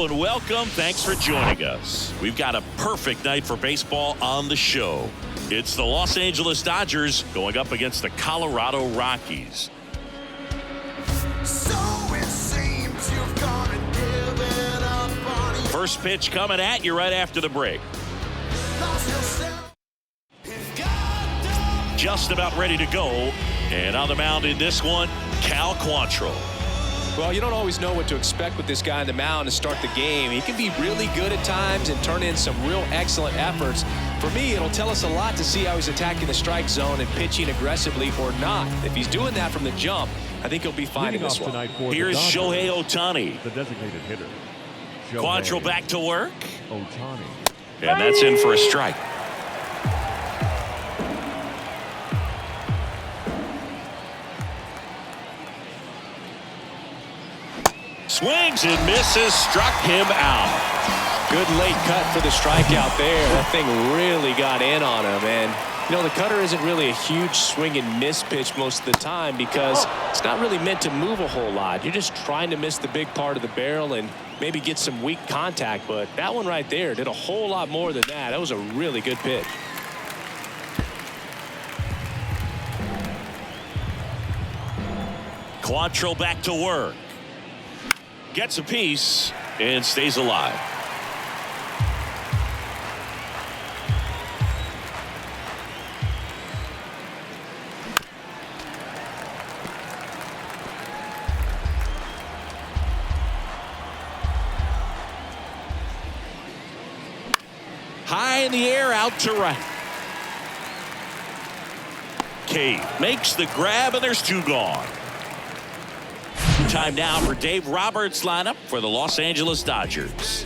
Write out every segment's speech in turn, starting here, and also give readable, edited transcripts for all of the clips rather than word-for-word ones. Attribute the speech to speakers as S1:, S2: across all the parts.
S1: Hello and welcome. Thanks for joining us. We've got a perfect night for baseball on the show. It's the Los Angeles Dodgers going up against the Colorado Rockies.
S2: So it seems you've gone and given up on you.
S1: First pitch coming at you right after the break.
S2: Lost yourself.
S1: Just about ready to go. And on the mound in this one, Cal Quantrill.
S3: Well, you don't always know what to expect with this guy on the mound to start the game. He can be really good at times and turn in some real excellent efforts. For me, it'll tell us a lot to see how he's attacking the strike zone and pitching aggressively or not. If he's doing that from the jump, I think he'll be fine in this one.
S1: Here's Shohei Ohtani.
S4: The designated hitter.
S1: Quantrill back to work.
S4: Ohtani.
S1: And that's in for a strike. Swings and misses, struck him out.
S3: Good late cut for the strikeout there. That thing really got in on him. And, you know, the cutter isn't really a huge swing and miss pitch most of the time because it's not really meant to move a whole lot. You're just trying to miss the big part of the barrel and maybe get some weak contact. But that one right there did a whole lot more than that. That was a really good pitch.
S1: Quantrill back to work. Gets a piece and stays alive. High in the air, out to right. Cade makes the grab, and there's two gone. Time now for Dave Roberts' lineup for the Los Angeles Dodgers.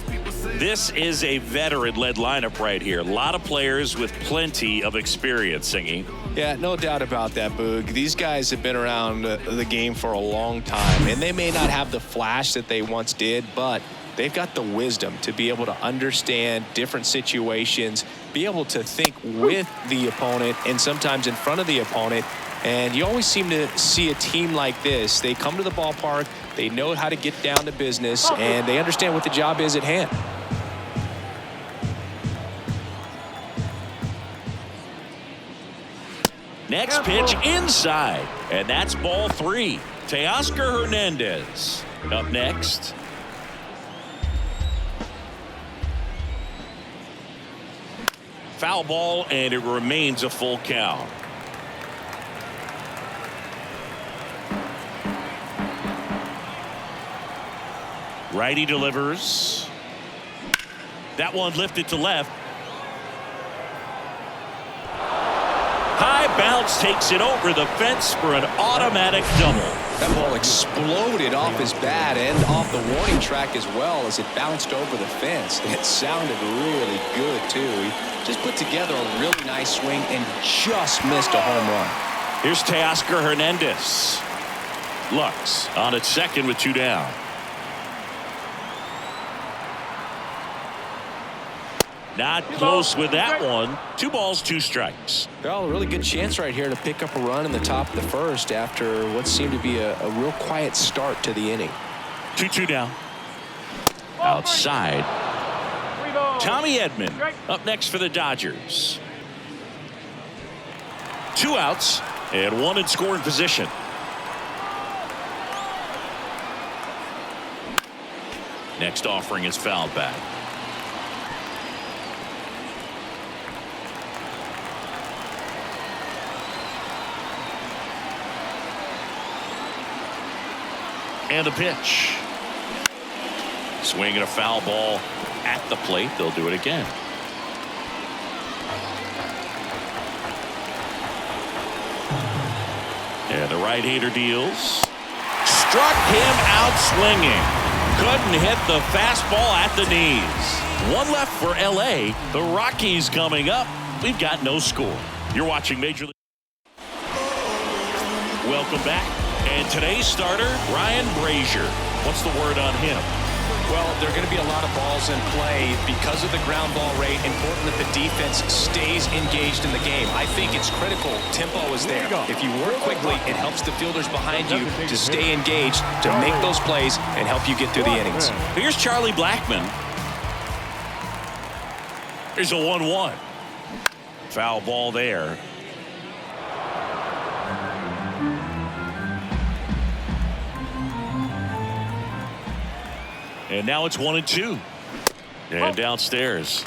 S1: This is a veteran-led lineup right here. A lot of players with plenty of experience, Singy.
S3: Yeah, no doubt about that, Boog. These guys have been around the game for a long time, and they may not have the flash that they once did, but they've got the wisdom to be able to understand different situations, be able to think with the opponent and sometimes in front of the opponent. And you always seem to see a team like this. They come to the ballpark, they know how to get down to business, and they understand what the job is at hand.
S1: Next pitch inside, and that's ball three. Teoscar Hernandez up next. Foul ball, and it remains a full count. Righty delivers. That one lifted to left. High bounce takes it over the fence for an automatic double.
S3: That ball exploded off his bat and off the warning track as well as it bounced over the fence. It sounded really good, too. He just put together a really nice swing and just missed a home run.
S1: Here's Teoscar Hernandez. Lux on at second with two down. Not close with that one. 2 balls, 2 strikes.
S3: Well, a really good chance right here to pick up a run in the top of the first after what seemed to be a real quiet start to the inning.
S1: 2-2 down. Outside. Tommy Edman up next for the Dodgers. 2 outs and 1 in scoring position. Next offering is fouled back. And the pitch. Swinging a foul ball at the plate. They'll do it again. And the right-hander deals. Struck him out swinging. Couldn't hit the fastball at the knees. 1 left for L.A. The Rockies coming up. We've got no score. You're watching Major League. Welcome back. And today's starter, Ryan Brazier. What's the word on him?
S3: Well, there are going to be a lot of balls in play because of the ground ball rate. Important that the defense stays engaged in the game. I think it's critical. Tempo is there. If you work quickly, it helps the fielders behind you to stay engaged, to make those plays, and help you get through the innings.
S1: Here's Charlie Blackmon. Here's a 1-1. Foul ball there. And now it's 1-2. And downstairs.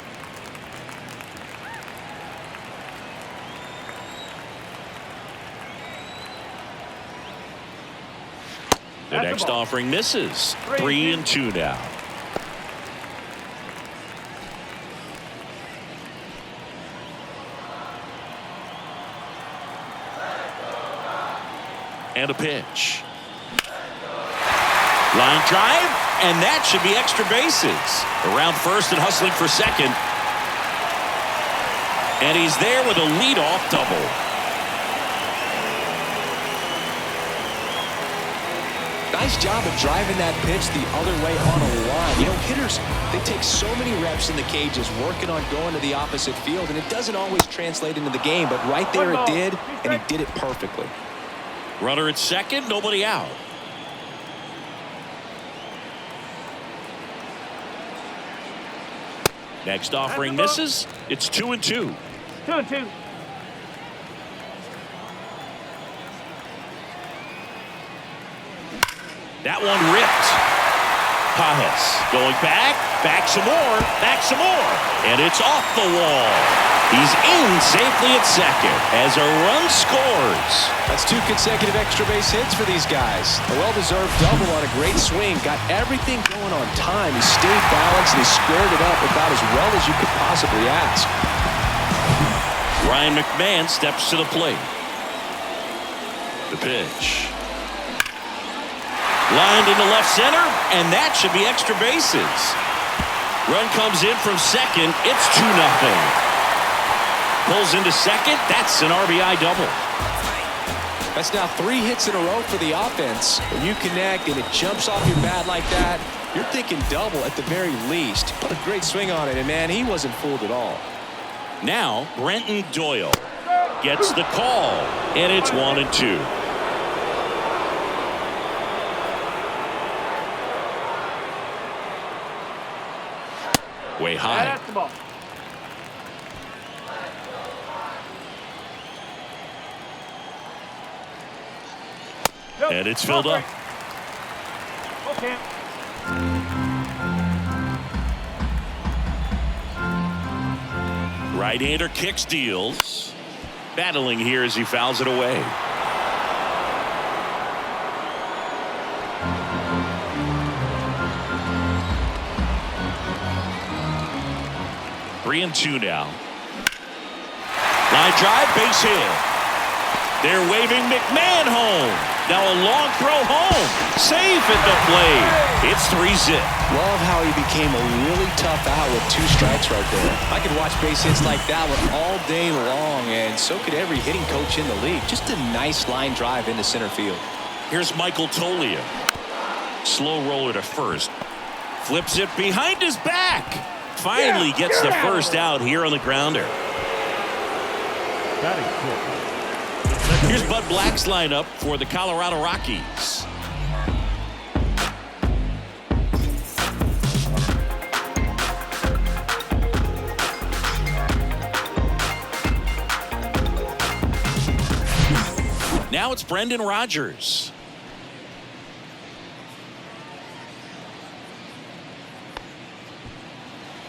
S1: The next offering misses. 3-2 now. And a pitch. Line drive, and that should be extra bases. Around first and hustling for second. And he's there with a leadoff double.
S3: Nice job of driving that pitch the other way on a line. You know, hitters, they take so many reps in the cages working on going to the opposite field, and it doesn't always translate into the game, but right there it did, and he did it perfectly.
S1: Runner at second, nobody out. Next offering misses. It's 2-2.
S4: 2-2.
S1: That one ripped. Pajes going back some more, and it's off the wall. He's in safely at second as a run scores.
S3: That's 2 consecutive extra base hits for these guys. A well-deserved double on a great swing. Got everything going on time. He stayed balanced and he squared it up about as well as you could possibly ask.
S1: Ryan McMahon steps to the plate. The pitch. Lined into left center, and that should be extra bases. Run comes in from second. It's 2-0. Pulls into second. That's an RBI double.
S3: That's now 3 hits in a row for the offense. When you connect and it jumps off your bat like that, you're thinking double at the very least. Put a great swing on it, and man, he wasn't fooled at all.
S1: Now, Brenton Doyle gets the call, and it's 1-2. Way high.
S4: That's the ball.
S1: And it's filled up.
S4: Okay.
S1: Right-hander kicks, deals. Battling here as he fouls it away. Three and 2 now. Line drive, base hit. They're waving McMahon home. Now a long throw home. Safe at the plate. It's 3-zip.
S3: Love how he became a really tough out with 2 strikes right there. I could watch base hits like that one all day long, and so could every hitting coach in the league. Just a nice line drive into center field.
S1: Here's Michael Tolia. Slow roller to first. Flips it behind his back. Finally gets the first out here on the grounder. Here's Bud Black's lineup for the Colorado Rockies. Now it's Brendan Rodgers.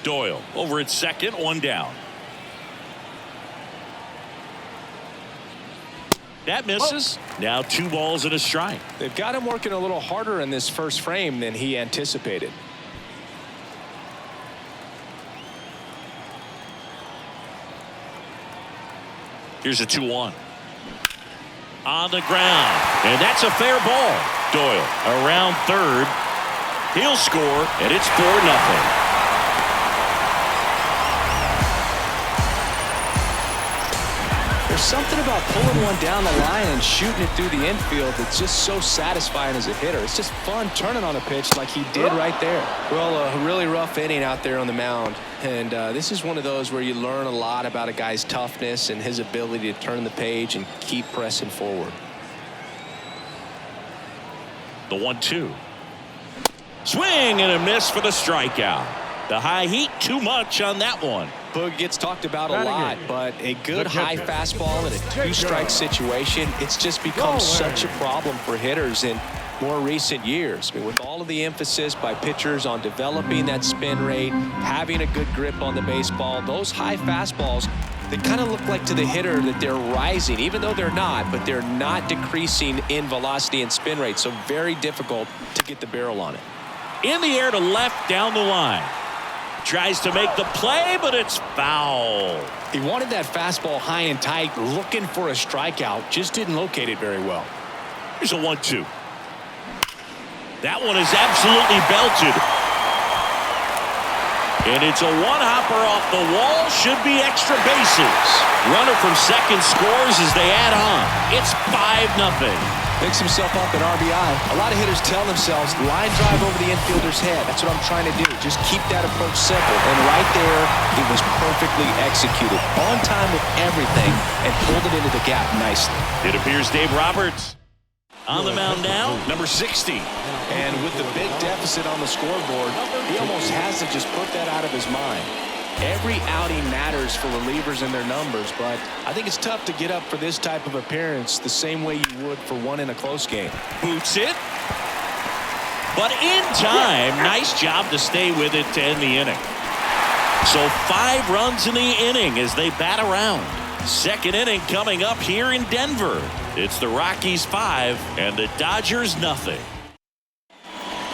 S1: Doyle over at second, 1 down. That misses. Now 2 balls and a strike.
S3: They've got him working a little harder in this first frame than he anticipated.
S1: Here's a 2-1. On the ground. And that's a fair ball. Doyle around third. He'll score, and it's 4-0.
S3: There's something about pulling one down the line and shooting it through the infield that's just so satisfying as a hitter. It's just fun turning on a pitch like he did right there. Well, a really rough inning out there on the mound. And this is one of those where you learn a lot about a guy's toughness and his ability to turn the page and keep pressing forward.
S1: The 1-2. Swing and a miss for the strikeout. The high heat, too much on that one.
S3: Boog gets talked about a lot, but a good high fastball in a two-strike situation, it's just become such a problem for hitters in more recent years. I mean, with all of the emphasis by pitchers on developing that spin rate, having a good grip on the baseball, those high fastballs, they kind of look like to the hitter that they're rising, even though they're not, but they're not decreasing in velocity and spin rate, so very difficult to get the barrel on it.
S1: In the air to left down the line. Tries to make the play, but it's foul.
S3: He wanted that fastball high and tight, looking for a strikeout, just didn't locate it very well.
S1: Here's a 1-2. That one is absolutely belted. And it's a one-hopper off the wall. Should be extra bases. Runner from second scores as they add on. It's 5-0.
S3: Picks himself up an RBI. A lot of hitters tell themselves, line drive over the infielder's head. That's what I'm trying to do. Just keep that approach simple. And right there, it was perfectly executed. On time with everything and pulled it into the gap nicely.
S1: It appears Dave Roberts on the mound now, number 60.
S3: And with the big deficit on the scoreboard, he almost has to just put that out of his mind. Every outing matters for relievers and their numbers, but I think it's tough to get up for this type of appearance the same way you would for one in a close game.
S1: Boots it. But in time, nice job to stay with it to end the inning. So 5 runs in the inning as they bat around. Second inning coming up here in Denver. It's the Rockies 5 and the Dodgers nothing.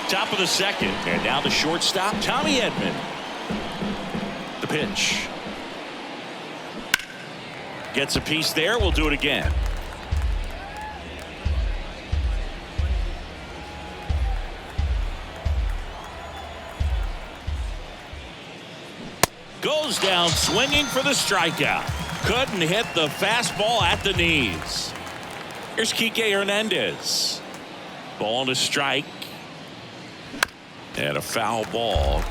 S1: Top of the second, and now the shortstop, Tommy Edman. The pitch. Gets a piece there. We'll do it again. Goes down swinging for the strikeout. Couldn't hit the fastball at the knees. Here's Kike Hernandez. Ball to strike. And a foul ball.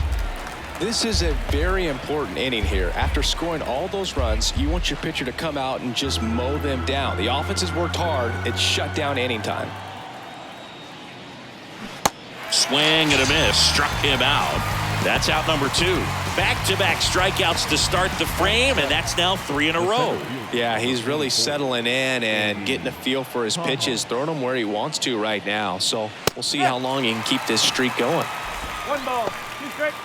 S3: This is a very important inning here. After scoring all those runs, you want your pitcher to come out and just mow them down. The offense has worked hard. It's shut down inning time.
S1: Swing and a miss. Struck him out. That's out number 2. Back-to-back strikeouts to start the frame, and that's now 3 in a row.
S3: Yeah, he's really settling in and getting a feel for his pitches, throwing them where he wants to right now. So we'll see how long he can keep this streak going.
S4: 1 ball, 2 strikes.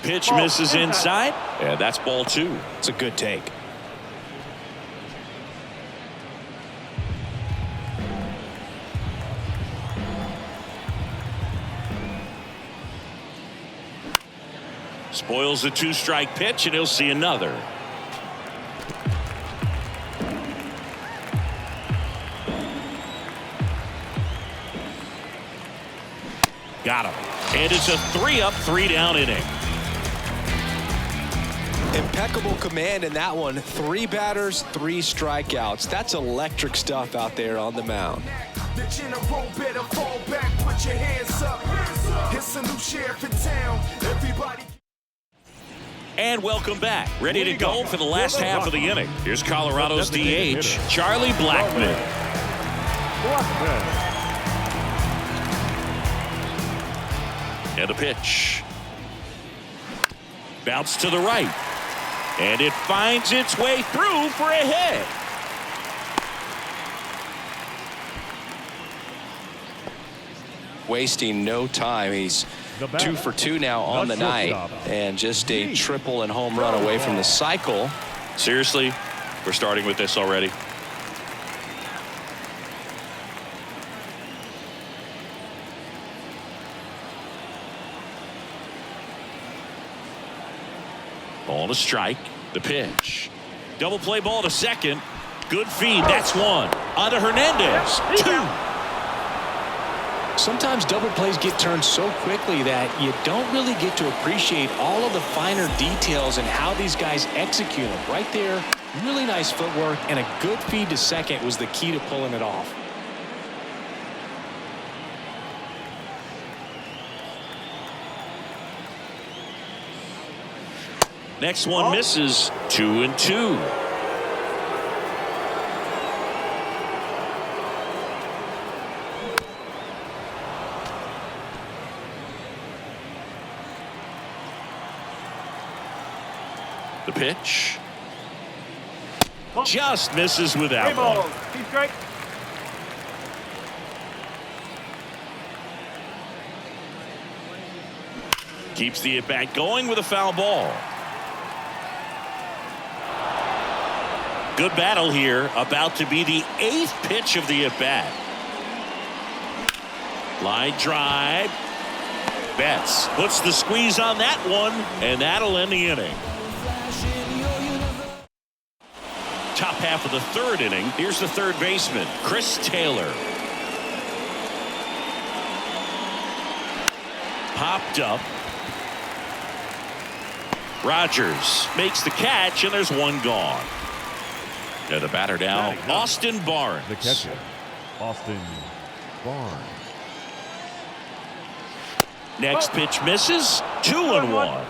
S1: Pitch misses inside, and that's ball 2.
S3: It's a good take.
S1: Spoils the 2-strike pitch, and he'll see another. Got him. And it's a 3-up, 3-down inning.
S3: Impeccable command in that one. 3 batters, 3 strikeouts. That's electric stuff out there on the mound.
S2: The general better fall back, put your hands up. It's a new sheriff in town. Everybody.
S1: And welcome back. Ready to go for the last half of the inning. Here's Colorado's DH, Charlie Blackmon. And a pitch. Bounce to the right. And it finds its way through for a hit.
S3: Wasting no time. He's 2 for 2 now on the night, and just a triple and home run away from the cycle.
S1: Seriously, we're starting with this already. Ball to strike. The pitch. Double play ball to second. Good feed. That's 1. On to Hernandez. 2.
S3: Sometimes double plays get turned so quickly that you don't really get to appreciate all of the finer details and how these guys execute them. Right there, really nice footwork, and a good feed to second was the key to pulling it off.
S1: Next one misses. 2-2. The pitch just misses without one.
S4: Keep straight.
S1: Keeps the at-bat going with a foul ball. Good battle here. About to be the 8th pitch of the at-bat. Line drive. Betts puts the squeeze on that one, and that'll end the inning. Top half of the 3rd inning. Here's the 3rd baseman, Chris Taylor. Popped up. Rogers makes the catch, and there's one gone. And the batter now, Austin Barnes.
S5: The catcher, Austin Barnes.
S1: Next pitch misses. 2-1.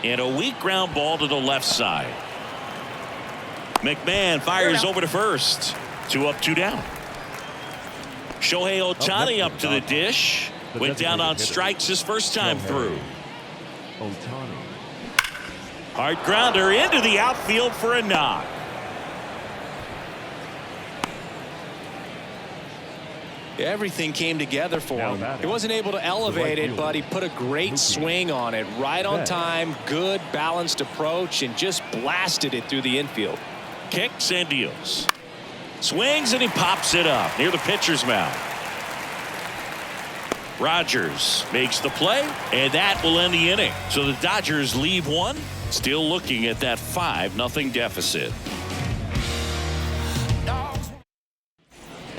S1: And a weak ground ball to the left side. McMahon fires over to first. 2 up, 2 down. Shohei Ohtani up to the dish. Went down on strikes his first time through.
S5: Ohtani.
S1: Hard grounder into the outfield for a knock.
S3: Everything came together for him. He wasn't able to elevate it, but he put a great swing on it. Right on time, good balanced approach, and just blasted it through the infield.
S1: Kicks and deals. Swings and he pops it up near the pitcher's mouth. Rogers makes the play, and that will end the inning. So the Dodgers leave one, still looking at that 5-0 deficit.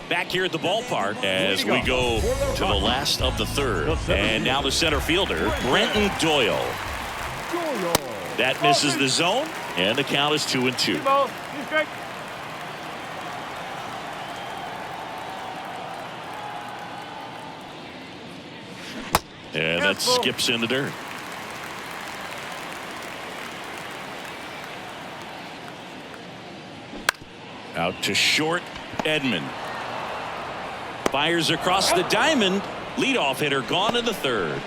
S1: Back here at the ballpark as we go to the last of the 3rd. And now the center fielder, Brenton Doyle. That misses the zone, and the count is 2-2. And that skips in the dirt. Out to short, Edman. Fires across the diamond. Leadoff hitter gone in the 3rd.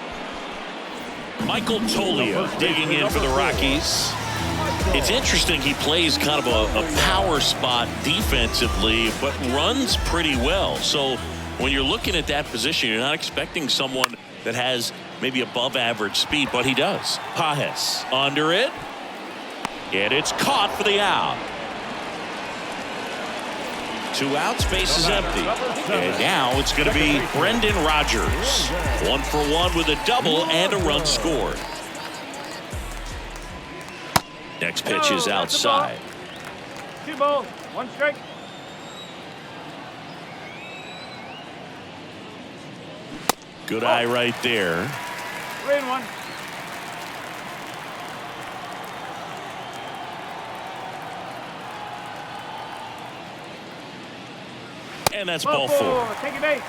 S1: Michael Toglia digging in for the Rockies. It's interesting, he plays kind of a power spot defensively, but runs pretty well. So when you're looking at that position, you're not expecting someone that has maybe above average speed, but he does. Pajes under it, and it's caught for the out. 2 outs, base is empty. And now it's going to be Brendan Rodgers. 1 for 1 with a double and a run scored. Next pitch is outside.
S4: 2 balls, 1 strike.
S1: Good eye right there.
S4: 3-1.
S1: And that's ball 4.
S4: Take it base.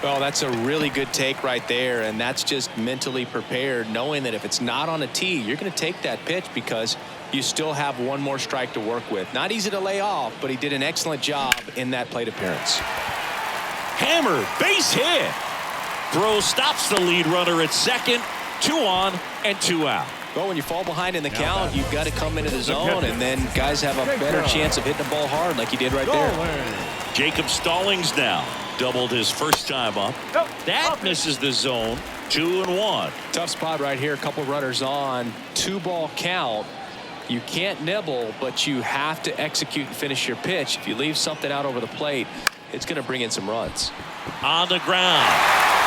S3: Well, that's a really good take right there, and that's just mentally prepared, knowing that if it's not on a tee, you're going to take that pitch because you still have 1 more strike to work with. Not easy to lay off, but he did an excellent job in that plate appearance.
S1: Hammer, base hit. Throw stops the lead runner at second. 2 on and 2 out.
S3: Well, when you fall behind in the count, you've got to come into the zone, and then guys have a better chance of hitting the ball hard like he did right there.
S1: Jacob Stallings now doubled his first time up. That misses the zone. 2-1.
S3: Tough spot right here. A couple runners on. 2-ball count. You can't nibble, but you have to execute and finish your pitch. If you leave something out over the plate, it's going to bring in some runs.
S1: On the ground.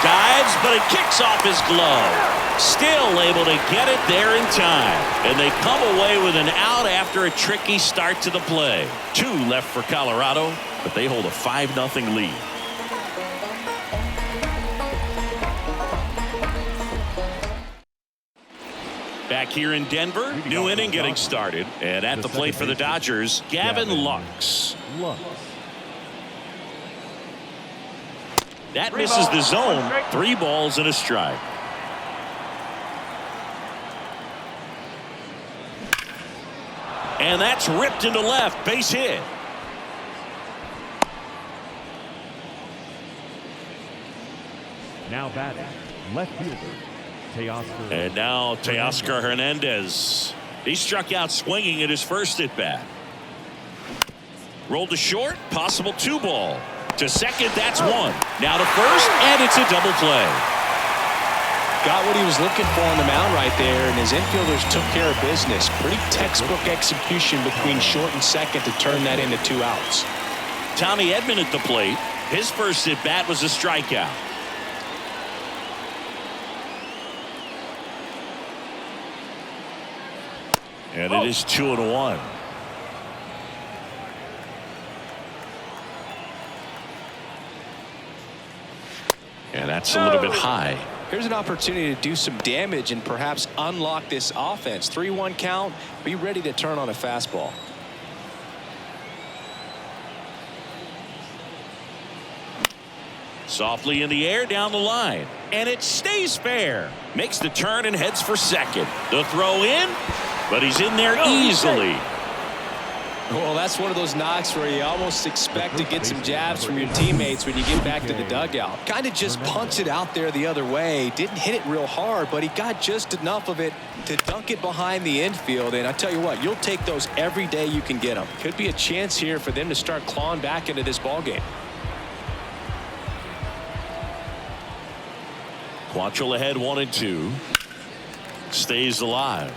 S1: Dives, but it kicks off his glove. Still able to get it there in time. And they come away with an out after a tricky start to the play. 2 left for Colorado, but they hold a 5-0 lead. Back here in Denver, new inning getting started. And at the plate for the Dodgers, Gavin Lux. That misses the zone. 3 balls and a strike. And that's ripped into left. Base hit.
S5: Now batting, left fielder, Teoscar.
S1: And now Teoscar Hernandez. He struck out swinging at his first at bat. Rolled to short. Possible 2 ball. To second, that's 1. Now to first, and it's a double play.
S3: Got what he was looking for on the mound right there, and his infielders took care of business. Pretty textbook execution between short and second to turn that into 2 outs.
S1: Tommy Edman at the plate. His first at bat was a strikeout. And it is 2-1. And that's a little bit high.
S3: Here's an opportunity to do some damage and perhaps unlock this offense. 3-1 count. Be ready to turn on a fastball.
S1: Softly in the air down the line. And it stays fair. Makes the turn and heads for second. The throw in, but he's in there easily.
S3: Well, that's one of those knocks where you almost expect to get some jabs from your teammates when you get back to the dugout. Kind of just punts it out there the other way. Didn't hit it real hard, but he got just enough of it to dunk it behind the infield. And I tell you what, you'll take those every day you can get them. Could be a chance here for them to start clawing back into this ballgame.
S1: Quantrill ahead 1-2. Stays alive.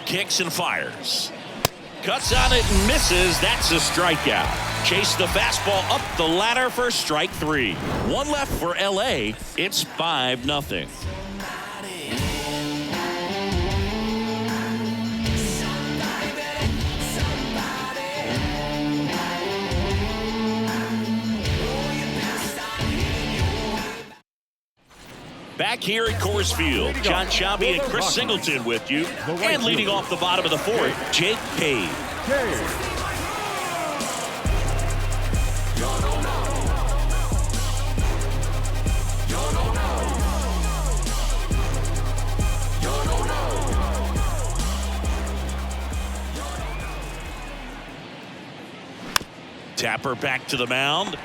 S1: Kicks and fires. Cuts on it and misses. That's a strikeout. Chase the fastball up the ladder for strike 3. 1 left for LA. It's 5-0. Back here at Coors Field, John Shabby and Chris Singleton with you. And leading off the bottom of the 4th, Jake Cave. Tapper back to the mound.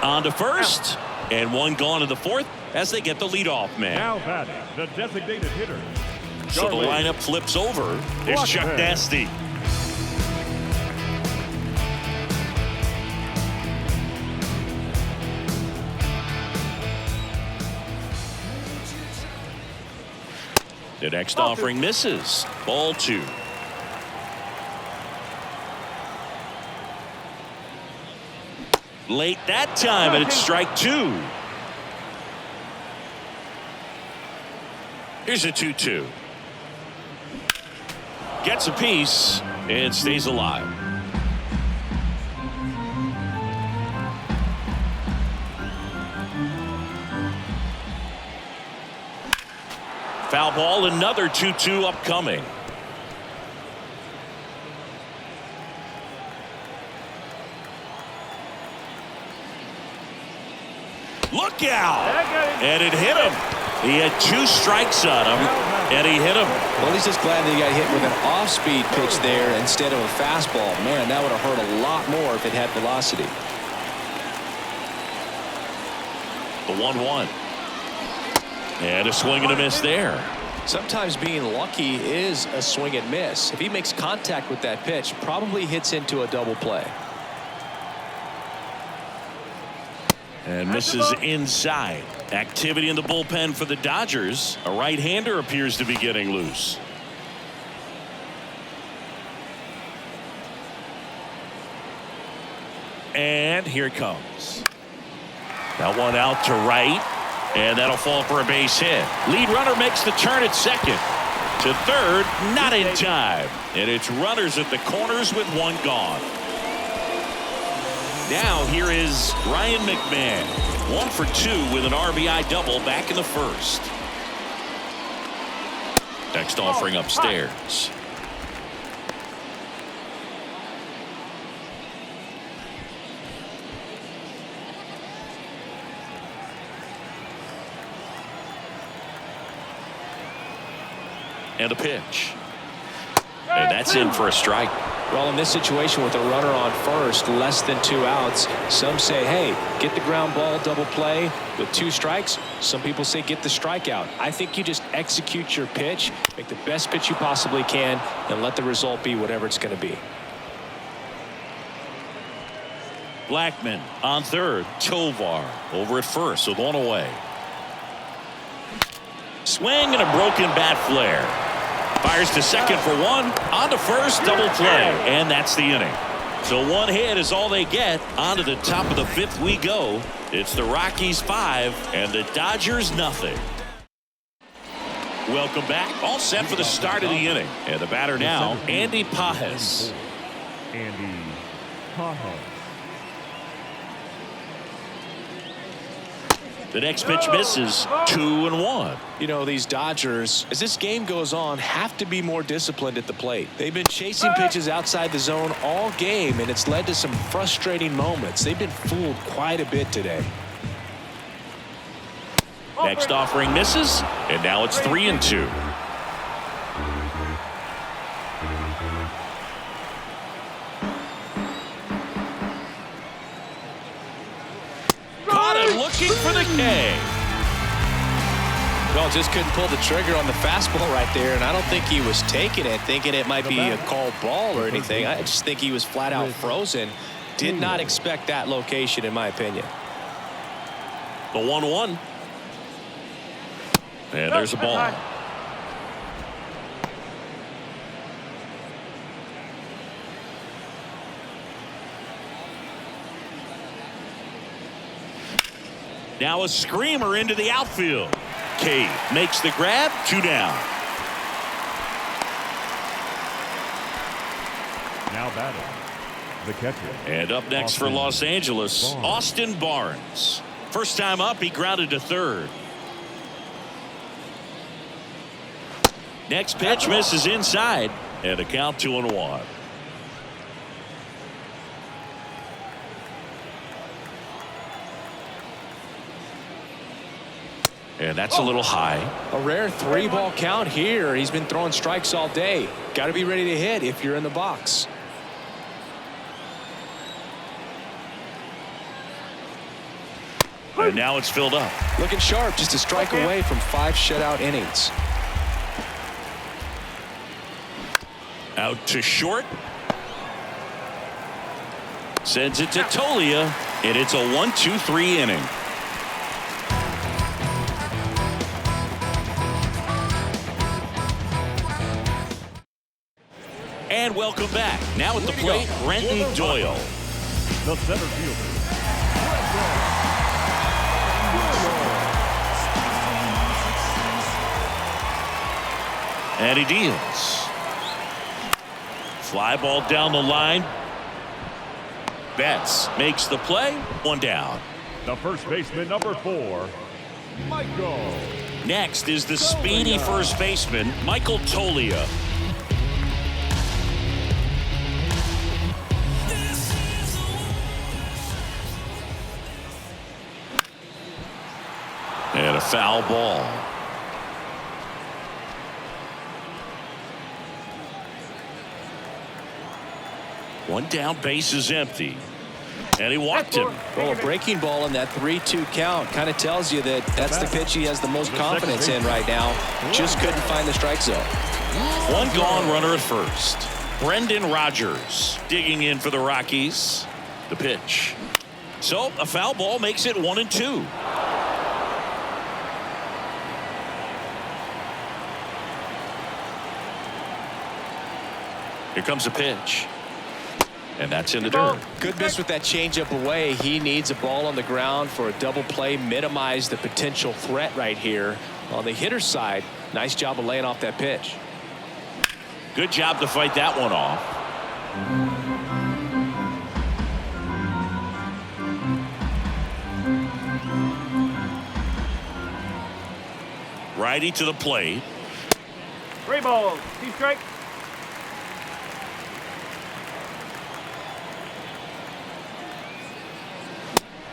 S1: On to first. And 1 gone in the 4th as they get the leadoff man.
S5: Now batting, the designated hitter.
S1: So the lineup flips over. There's Chuck Nasty. The next offering misses. Ball 2. Late that time, and it's strike 2. Here's a 2-2. Gets a piece and stays alive. Foul ball, another 2-2 upcoming. Look out! And it hit him. He had 2 strikes on him, and he hit him.
S3: Well, he's just glad that he got hit with an off-speed pitch there instead of a fastball. Man, that would have hurt a lot more if it had velocity.
S1: The 1-1. And a swing and a miss there.
S3: Sometimes being lucky is a swing and miss. If he makes contact with that pitch, probably hits into a double play.
S1: And misses inside. Activity in the bullpen for the Dodgers. A right-hander appears to be getting loose. And here it comes. That one out to right. And that'll fall for a base hit. Lead runner makes the turn at second. To third, not in time. And it's runners at the corners with one gone. Now here is Ryan McMahon. 1 for 2 with an RBI double back in the first. Next offering upstairs. And a pitch. And that's in for a strike.
S3: Well, in this situation with a runner on first, less than 2 outs, some say, hey, get the ground ball double play with 2 strikes. Some people say get the strikeout. I think you just execute your pitch, make the best pitch you possibly can, and let the result be whatever it's going to be.
S1: Blackman on third. Tovar over at first with 1 away. Swing and a broken bat flare. Fires to second for 1. On to first, double play. And that's the inning. So 1 hit is all they get. On to the top of the 5th we go. It's the Rockies 5 and the Dodgers nothing. Welcome back. All set for the start of the inning. And the batter now, Andy Pages.
S5: Andy Pages.
S1: The next pitch misses. 2-1.
S3: You know, these Dodgers, as this game goes on, have to be more disciplined at the plate. They've been chasing pitches outside the zone all game, and it's led to some frustrating moments. They've been fooled quite a bit today.
S1: Next offering misses, and now it's 3-2. Looking for the K.
S3: Well, just couldn't pull the trigger on the fastball right there, and I don't think he was taking it, thinking it might be a called ball or anything. I just think he was flat out frozen. Did not expect that location, in my opinion.
S1: The 1-1. And there's a ball. Now a screamer into the outfield. Cade makes the grab. 2 down.
S5: Now batting, the catcher.
S1: And up next for Los Angeles, Austin Barnes. First time up, he grounded to third. Next pitch misses inside. And a count 2-1. And that's a little high.
S3: A rare 3-ball count here. He's been throwing strikes all day. Got to be ready to hit if you're in the box.
S1: And now it's filled up.
S3: Looking sharp, just a strike away from 5 shutout innings.
S1: Out to short. Sends it to Tolia, and it's a 1-2-3 inning. And welcome back. Now at the plate, Brenton Doyle.
S5: The center fielder.
S1: And he deals. Fly ball down the line. Betts makes the play. 1 down.
S5: The first baseman, number 4, Michael.
S1: Next is the speedy first baseman, Michael Tolia. And a foul ball. One down, base is empty. And he walked him.
S3: Well, a breaking ball in that 3-2 count kind of tells you that that's the pitch he has the most confidence in right now. Just couldn't find the strike zone.
S1: 1 gone, runner at first. Brendan Rodgers digging in for the Rockies. The pitch. So a foul ball makes it 1-2. Here comes a pitch. And that's in the dirt.
S3: Good miss with that changeup away. He needs a ball on the ground for a double play. Minimize the potential threat right here. On the hitter's side, nice job of laying off that pitch.
S1: Good job to fight that one off. Righty to the plate.
S4: 3 balls, 2 strikes.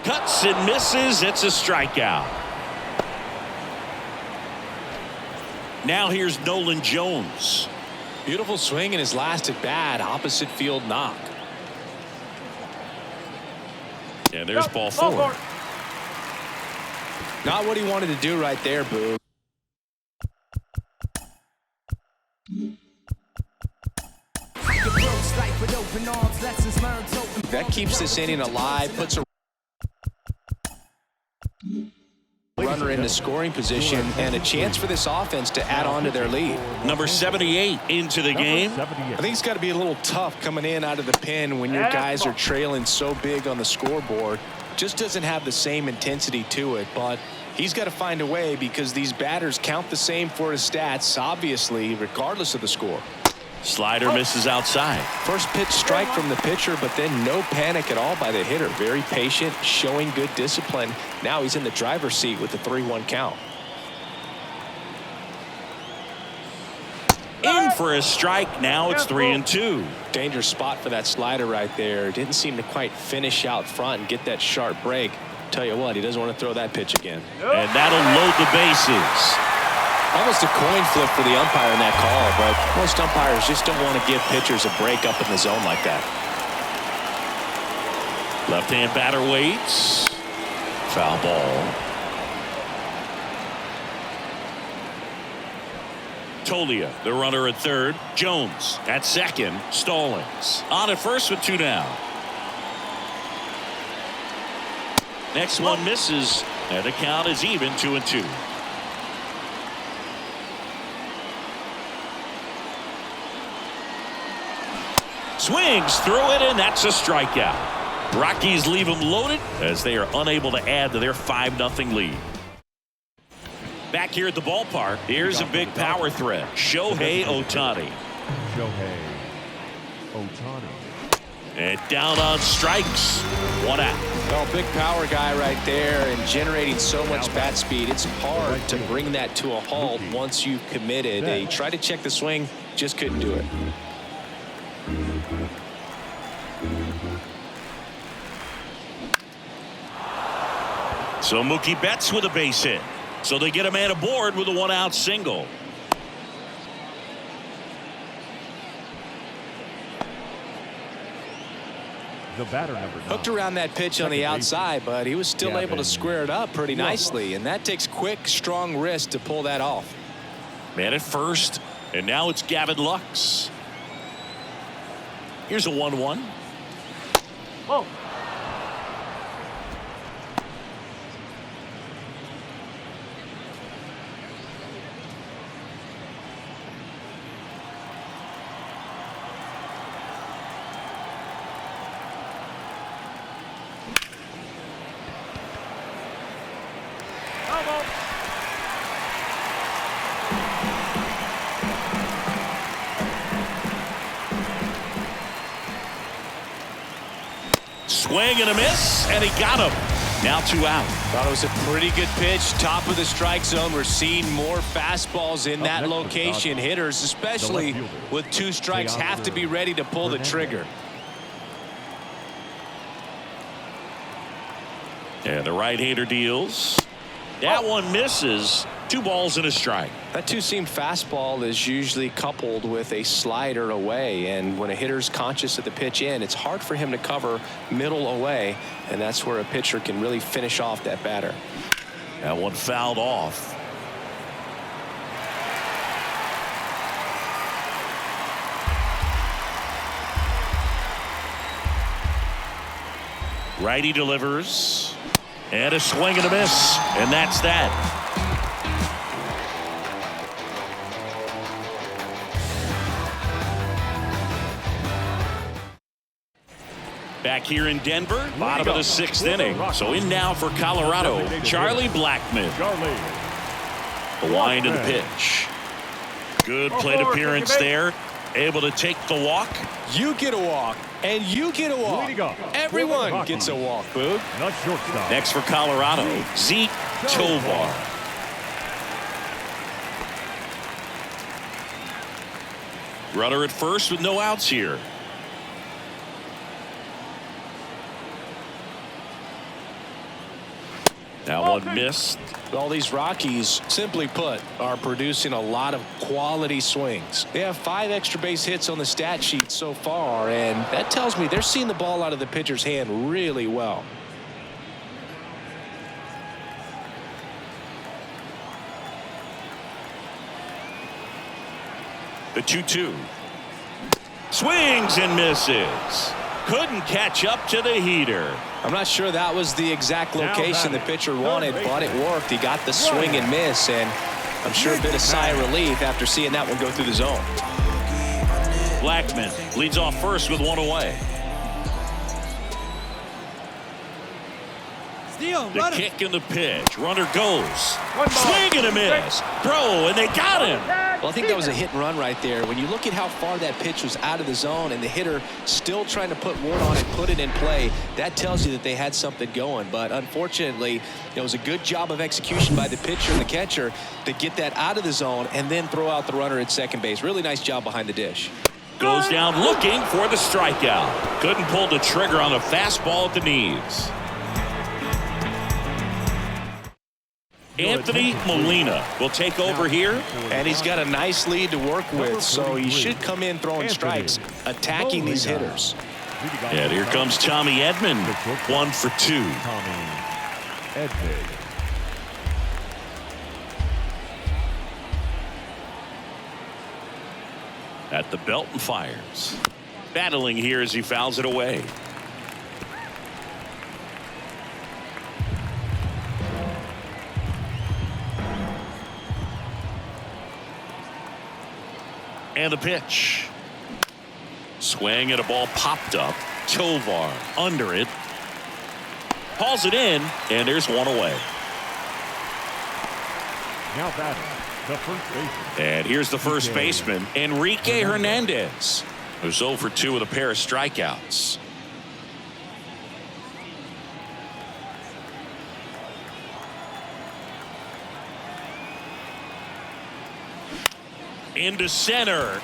S1: Cuts and misses. It's a strikeout. Now here's Nolan Jones.
S3: Beautiful swing in his last at bat. Opposite field knock.
S1: And there's ball 4.
S3: Not what he wanted to do right there, Boog. That keeps this inning alive, puts a runner into scoring position and a chance for this offense to add on to their lead.
S1: Number 78 into the game.
S3: I think it's got to be a little tough coming in out of the pen when your guys are trailing so big on the scoreboard. Just doesn't have the same intensity to it, but he's got to find a way because these batters count the same for his stats, obviously, regardless of the score.
S1: Slider misses outside.
S3: First pitch strike from the pitcher, but then no panic at all by the hitter. Very patient, showing good discipline. Now he's in the driver's seat with the 3-1 count.
S1: In for a strike. Now it's 3-2.
S3: Dangerous spot for that slider right there. Didn't seem to quite finish out front and get that sharp break. Tell you what, he doesn't want to throw that pitch again.
S1: And that'll load the bases.
S3: Almost a coin flip for the umpire in that call, but most umpires just don't want to give pitchers a break up in the zone like that.
S1: Left-hand batter waits. Foul ball. Tolia, the runner at third. Jones at second. Stallings on at first with 2 down. Next one misses, and the count is even 2-2. Swings through it, and that's a strikeout. Rockies leave them loaded as they are unable to add to their 5-0 lead. Back here at the ballpark, here's a big power threat. Shohei Ohtani.
S5: Shohei Ohtani.
S1: And down on strikes. 1 out.
S3: Well, big power guy right there and generating so much bat speed. It's hard to bring that to a halt once you've committed. He tried to check the swing, just couldn't do it.
S1: So Mookie Betts with a base hit. So they get a man aboard with a 1-out single.
S5: The batter number 9.
S3: Hooked around that pitch on the outside, but he was still able to square it up pretty nicely, and that takes quick, strong wrist to pull that off.
S1: Man at first, and now it's Gavin Lux. Here's a 1-1.
S4: Whoa.
S1: Swing and a miss, and he got him. Now 2 out.
S3: Thought it was a pretty good pitch. Top of the strike zone. We're seeing more fastballs in that location. Hitters, especially with 2 strikes, have to be ready to pull the trigger.
S1: And the right-hander deals. That one misses. 2 balls and a strike.
S3: That 2-seam fastball is usually coupled with a slider away, and when a hitter's conscious of the pitch in, it's hard for him to cover middle away, and that's where a pitcher can really finish off that batter.
S1: That one fouled off. Righty delivers. And a swing and a miss. And that's that. Back here in Denver, bottom of the 6th inning. So in now for Colorado, Charlie Blackmon. The wind of the pitch. Good plate appearance there. Able to take the walk.
S3: You get a walk, and you get a walk. Everyone gets a walk, Boog.
S1: Next for Colorado, Zeke Tovar. Runner at first with no outs here. That one missed.
S3: Well, these Rockies, simply put, are producing a lot of quality swings. They have 5 extra base hits on the stat sheet so far, and that tells me they're seeing the ball out of the pitcher's hand really well.
S1: The 2-2. Swings and misses. Couldn't catch up to the heater.
S3: I'm not sure that was the exact location the pitcher wanted, but it worked. He got the swing and miss, and I'm sure a bit of sigh of relief after seeing that one go through the zone.
S1: Blackmon leads off first with 1 away. The kick and the pitch. Runner goes. Swing and a miss. Throw, and they got him.
S3: Well, I think that was a hit and run right there. When you look at how far that pitch was out of the zone and the hitter still trying to put one on it, put it in play, that tells you that they had something going. But unfortunately, it was a good job of execution by the pitcher and the catcher to get that out of the zone and then throw out the runner at second base. Really nice job behind the dish.
S1: Goes down looking for the strikeout. Couldn't pull the trigger on the fastball at the knees. Anthony Molina will take over here.
S3: And he's got a nice lead to work with, so he should come in throwing strikes, attacking these hitters.
S1: And here comes Tommy Edman, 1 for 2. At the belt and fires. Battling here as he fouls it away. And the pitch. Swing and a ball popped up. Tovar under it. Hauls it in, and there's 1 away.
S5: Now batting, the first baseman.
S1: And here's the first baseman, Enrique Hernandez, who's 0 for 2 with a pair of strikeouts. Into center.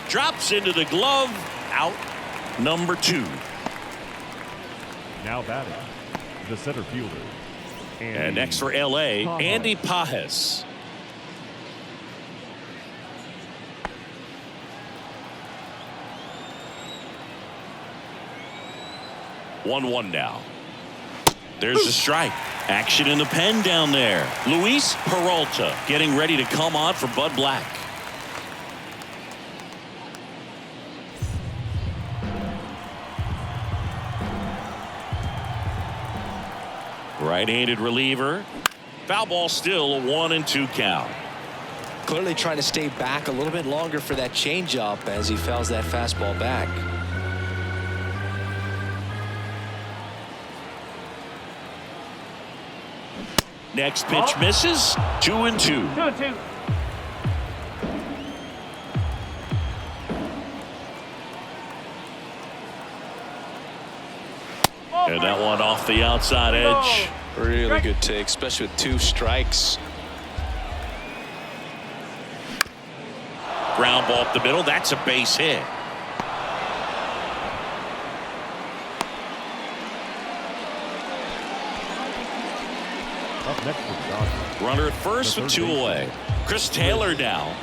S1: Drops into the glove. Out. Number 2.
S5: Now batting, the center fielder.
S1: And next for LA, Andy Pajes. One now. There's a strike. Action in the pen down there. Luis Peralta getting ready to come on for Bud Black. Right-handed reliever. Foul ball, still a 1-2 count.
S3: Clearly trying to stay back a little bit longer for that changeup as he fouls that fastball back.
S1: Next pitch misses. 2-2.
S4: 2-2.
S1: And that one off the outside edge.
S3: Really good take, especially with 2 strikes.
S1: Ground ball up the middle. That's a base hit.
S5: Up next is Dodgers.
S1: Runner at first with 2 away. Chris Taylor now.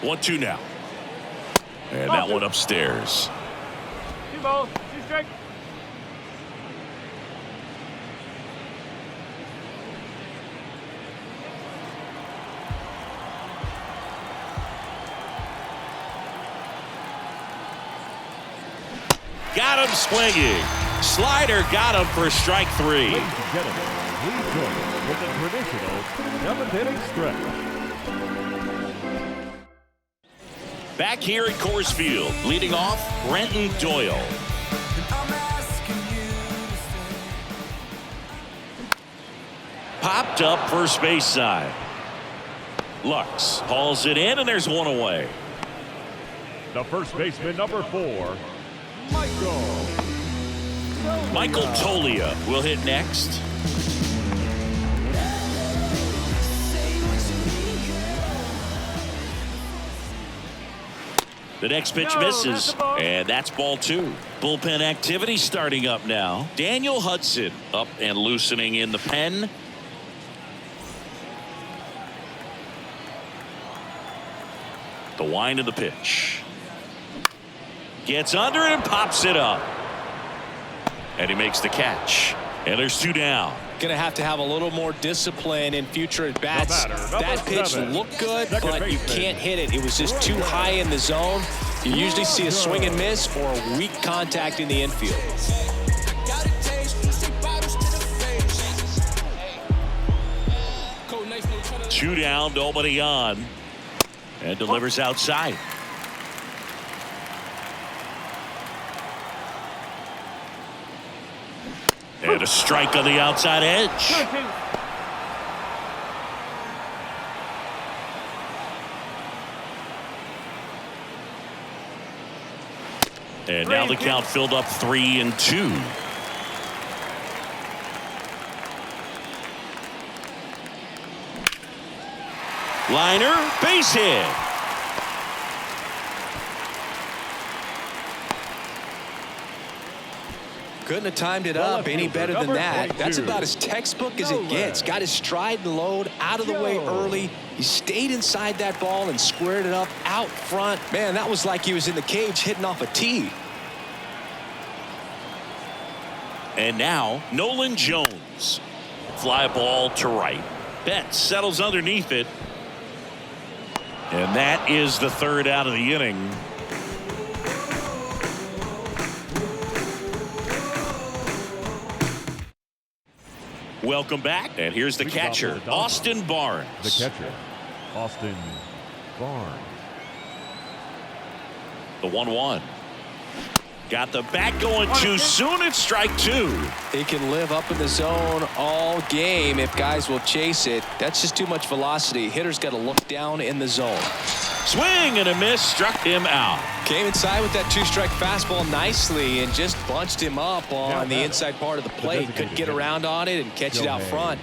S1: 1-2 now. And that one upstairs.
S4: 2 balls, 2 strikes.
S1: Got him swinging. Slider got him for strike 3.
S5: Ladies and gentlemen, please join us with the traditional 7th-inning stretch.
S1: Back here at Coors Field, leading off, Brenton Doyle. Popped up first base side. Lux hauls it in, and there's one away.
S5: The first baseman, number 4,
S1: Michael Tolia will hit next. The next pitch misses, and that's ball 2. Bullpen activity starting up now. Daniel Hudson up and loosening in the pen. The wind of the pitch. Gets under it and pops it up. And he makes the catch. And there's 2 down.
S3: Going to have a little more discipline in future at bats. That pitch looked good, but you can't hit it. It was just too high in the zone. You usually see a swing and miss or weak contact in the infield.
S1: Two down, nobody on. And delivers outside. And a strike on the outside edge. And now the count filled up 3-2. Liner, base hit.
S3: Couldn't have timed it up any better than that. That's about as textbook as it gets. Got his stride and load out of the way early. He stayed inside that ball and squared it up out front. Man, that was like he was in the cage hitting off a tee.
S1: And now Nolan Jones. Fly ball to right. Betts settles underneath it. And that is the 3rd out of the inning. Welcome back, and here's the catcher, Austin Barnes.
S5: The catcher, Austin Barnes.
S1: The 1-1. Got the bat going too soon. It's strike 2.
S3: He can live up in the zone all game if guys will chase it. That's just too much velocity. Hitter's got to look down in the zone.
S1: Swing and a miss, struck him out.
S3: Came inside with that 2-strike fastball nicely and just bunched him up on the inside part of the plate. Couldn't get around on it and catch it out front.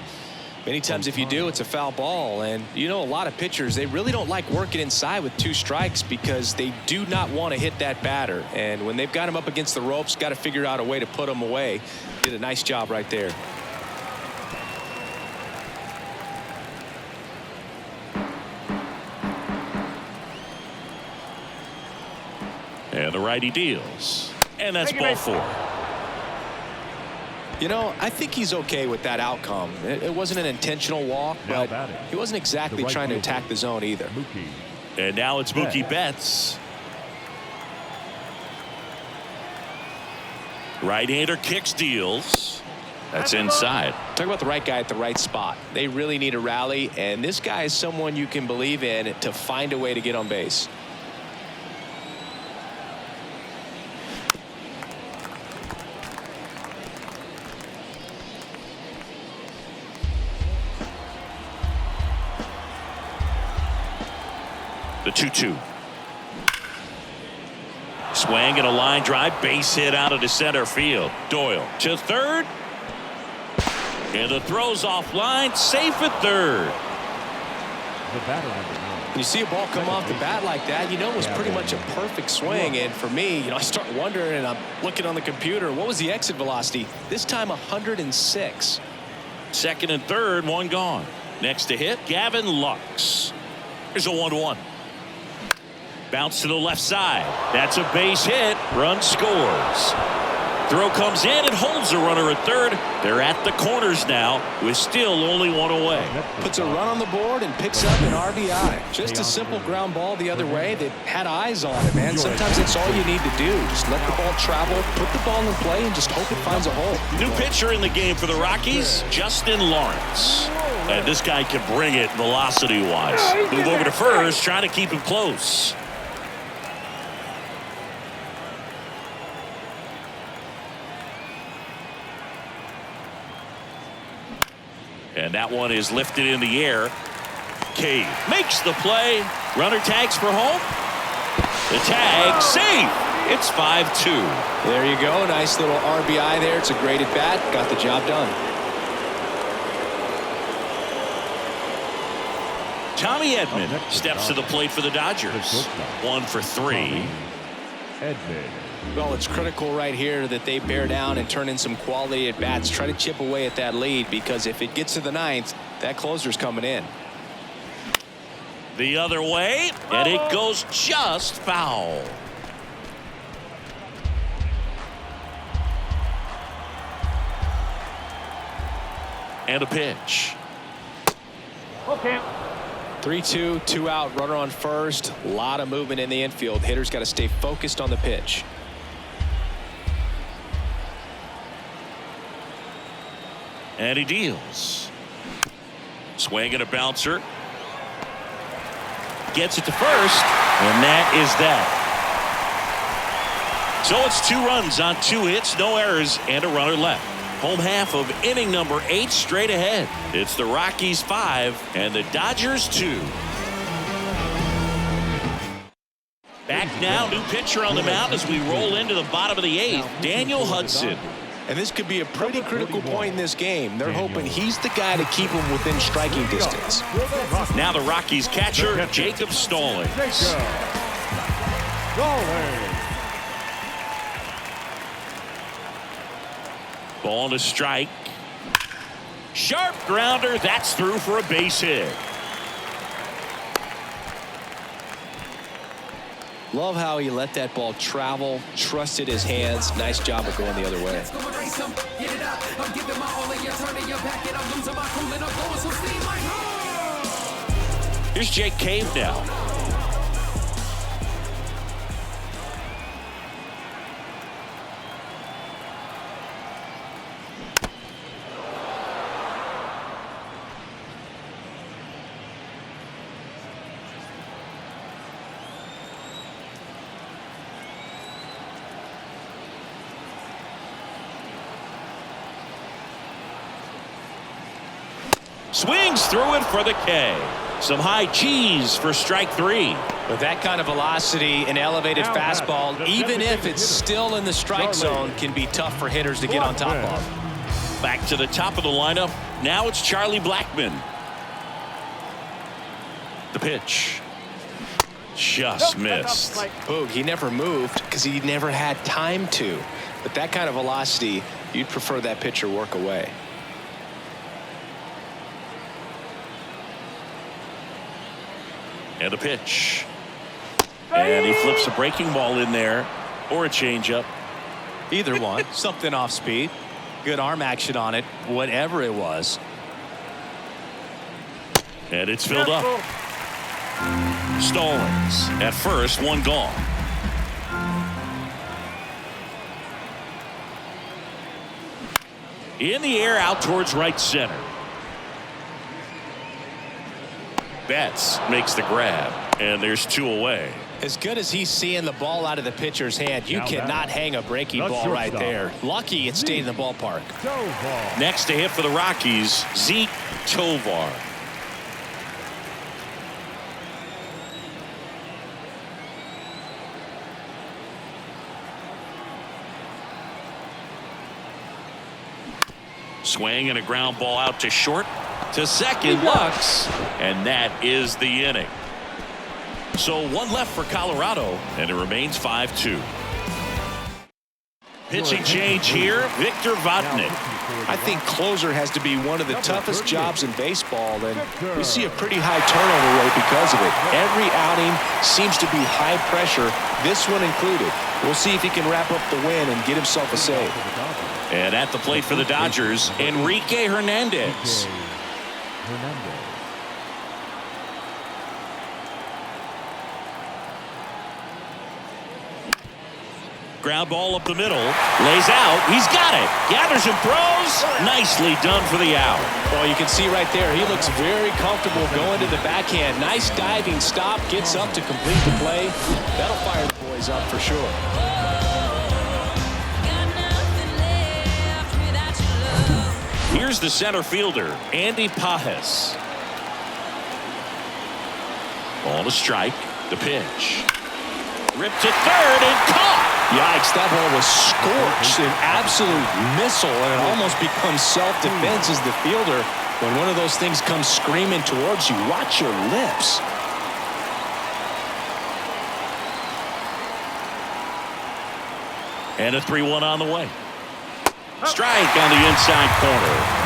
S3: Many times if you do, it's a foul ball. And you know, a lot of pitchers, they really don't like working inside with 2 strikes because they do not want to hit that batter. And when they've got him up against the ropes, got to figure out a way to put him away. Did a nice job right there.
S1: And the righty deals. And that's ball 4.
S3: You know, I think he's okay with that outcome. It wasn't an intentional walk, but he wasn't exactly trying to attack the zone either.
S1: And now it's Mookie Betts. Right-hander kicks, deals. That's inside.
S3: Talk about the right guy at the right spot. They really need a rally, and this guy is someone you can believe in to find a way to get on base.
S1: The 2-2. Swing and a line drive, base hit out of the center field. Doyle to third. And the throw's offline, safe at third.
S5: The batter number 1.
S3: You see a ball come off the bat like that, you know it was pretty much a perfect swing. And for me, you know, I start wondering, and I'm looking on the computer, what was the exit velocity? This time 106.
S1: Second and third, one gone. Next to hit, Gavin Lux. Here's a 1-1. Bounce to the left side. That's a base hit. Run scores. Throw comes in and holds the runner at third. They're at the corners now with still only one away.
S3: Puts a run on the board and picks up an RBI. Just a simple ground ball the other way that had eyes on it, man. Sometimes that's all you need to do. Just let the ball travel, put the ball in play, and just hope it finds a hole.
S1: New pitcher in the game for the Rockies, Justin Lawrence. And this guy can bring it velocity-wise. Move over to first, trying to keep him close. And that one is lifted in the air. Cave makes the play. Runner tags for home. The tag, safe. It's 5-2.
S3: There you go. Nice little RBI there. It's a great at bat. Got the job done.
S1: Tommy Edman steps to the plate for the Dodgers. 1 for 3.
S3: Well, it's critical right here that they bear down and turn in some quality at bats. Try to chip away at that lead, because if it gets to the ninth, that closer's coming in.
S1: The other way, and it goes just foul. And a pitch.
S4: Okay.
S3: 3-2, 2 out, runner on first. A lot of movement in the infield. Hitter's got to stay focused on the pitch.
S1: And he deals. Swing and a bouncer. Gets it to first, and that is that. So it's 2 runs on 2 hits, no errors, and a runner left. Home half of inning number 8 straight ahead. It's the Rockies 5 and the Dodgers 2. Back now, new pitcher on the mound as we roll into the bottom of the 8th, Daniel Hudson.
S3: And this could be a pretty critical point in this game. They're hoping he's the guy to keep them within striking distance.
S1: Now the Rockies catcher, Jacob Stallings. Ball to strike. Sharp grounder. That's through for a base hit.
S3: Love how he let that ball travel, trusted his hands. Nice job of going the other way.
S1: Here's Jake Cave now. Swings through it for the K. Some high cheese for strike 3.
S3: With that kind of velocity, an elevated fastball, even if it's still in the strike zone, can be tough for hitters to get on top of.
S1: Back to the top of the lineup. Now it's Charlie Blackmon. The pitch. Just missed.
S3: Boog, he never moved because he never had time to. But that kind of velocity, you'd prefer that pitcher work away.
S1: And a pitch. And he flips a breaking ball in there, or a changeup.
S3: Either one. Something off speed. Good arm action on it, whatever it was.
S1: And it's filled up. Stallings at first, 1 gone. In the air, out towards right center. Betts makes the grab, and there's 2 away.
S3: As good as he's seeing the ball out of the pitcher's hand, you cannot hang a breaking ball right there. Lucky it stayed in the ballpark.
S1: Next to hit for the Rockies, Zeke Tovar. Swing and a ground ball out to short. To second, Lux, and that is the inning. So 1 left for Colorado, and it remains 5-2. Pitching change here, Victor Vodnik.
S3: I think closer has to be one of the toughest jobs in baseball, and we see a pretty high turnover rate because of it. Every outing seems to be high pressure, this one included. We'll see if he can wrap up the win and get himself a save.
S1: And at the plate for the Dodgers, Enrique Hernandez. Ground ball up the middle, lays out, he's got it, gathers and throws, nicely done for the out.
S3: Well, you can see right there, he looks very comfortable going to the backhand. Nice diving stop, gets up to complete the play. That'll fire the boys up for sure.
S1: Here's the center fielder, Andy Pajes. Ball to strike, the pitch. Ripped to third and caught.
S3: Yikes, that ball was scorched, an absolute missile, and it almost becomes self-defense as the fielder. When one of those things comes screaming towards you, watch your lips.
S1: And a 3-1 on the way. Strike on the inside corner.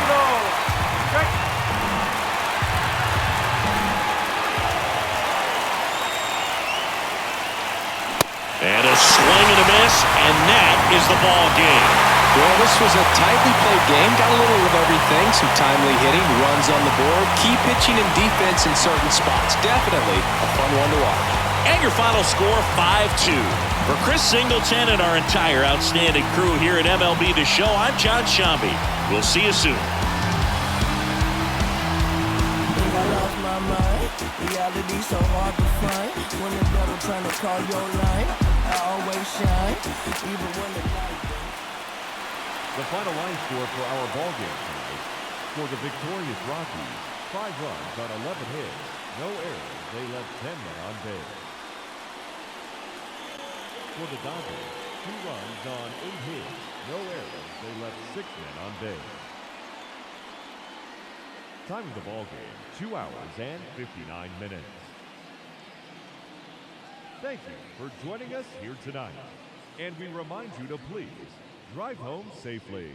S1: And a swing and a miss, and that is the ball game.
S3: Well, this was a tightly played game. Got a little of everything. Some timely hitting, runs on the board, key pitching and defense in certain spots. Definitely a fun one to watch.
S1: And your final score, 5-2. For Chris Singleton and our entire outstanding crew here at MLB The Show, I'm John Shambi. We'll see you soon.
S6: Reality so hard to find. When the devil trying to call your line, I always shine, even when the light.
S5: The final line score for our ball game tonight. For the victorious Rockies, 5 runs on 11 hits, no errors. They left 10 men on base. For the Dodgers, 2 runs on 8 hits, no errors. They left 6 men on base. Time of the ball game, 2 hours and 59 minutes. Thank you for joining us here tonight. And we remind you to please drive home safely.